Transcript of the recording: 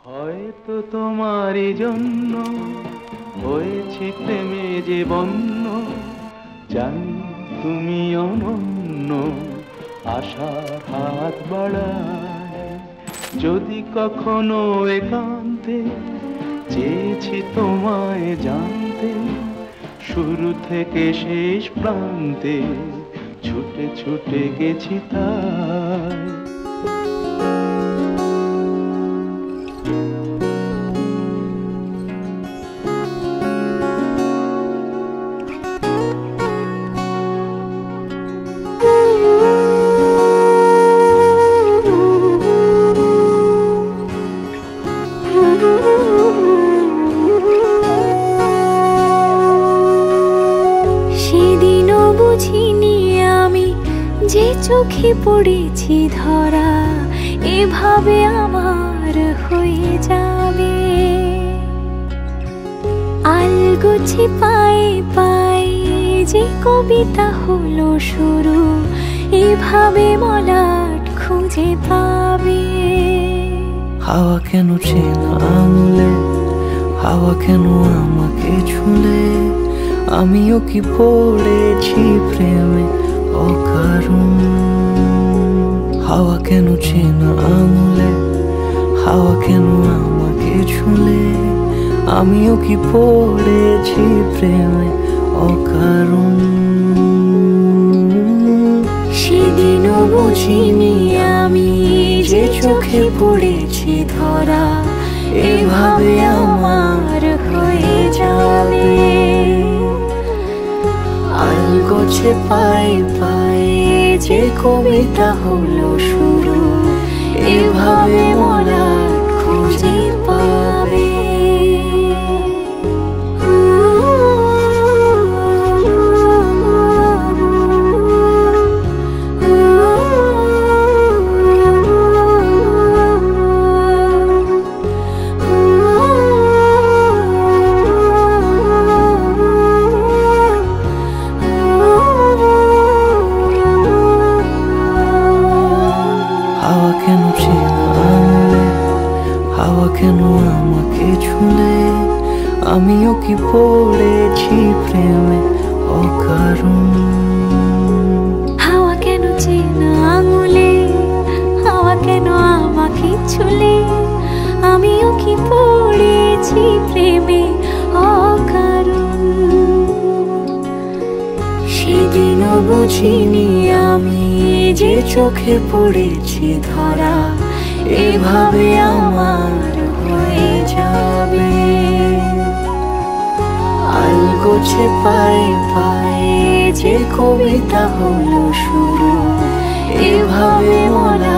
হয়তো তোমারই জন্য হয়েছে প্রেমে যে বন্য, জানি তুমি অনন্য, আশার হাত বাড়ায়। যদি কখনো একান্তে চেয়েছি তোমায় জানতে, শুরু থেকে শেষ প্রান্তে ছুটে ছুটে গেছি তাই। সেদিনও বুঝিনি আমি যে চোখে পড়েছি ধরা, এভাবে আমার হয়ে যাবে। আলগোছে পায়ে পায়ে যে কবিতা হলো শুরু, এভাবে মলাট খুঁজে পাবে। হাওয়া কেন চেনা আঙুলে, হাওয়া কেন আমাকে ছুলে, আমিও কি পড়েছি প্রেমে অকারণ। হাওয়া কেন চেনা আঙুলে, হাওয়া কেন আমাকে ছুলে, আমিও কি পড়েছি প্রেমে অকারণ। সেদিনও বুঝিনি আমি যে চোখে পড়েছি ধরা, এভাবে আমার হয়ে যাবে। আলগোছে পায়ে পায়ে যে কবিতা হলো শুরু, এভাবে মলাট খুঁজে পাবে। হাওয়া কেন চেনা আঙুলে, হাওয়া কেন আমাকে ছুলে, আমিও কি পড়েছি প্রেমে অকারণ। হাওয়া কেন চেনা আঙুলে, হাওয়া কেন আমাকে ছুলে, আমিও কি পড়েছি প্রেমে অকারণ। সেদিনও বুঝিনি আমি যে চোখে পড়েছি ধরা, এভাবে আমার হয়ে যাবে। আলগোছে পায়ে পায়ে যে কবিতা হলো শুরু, এভাবে মলা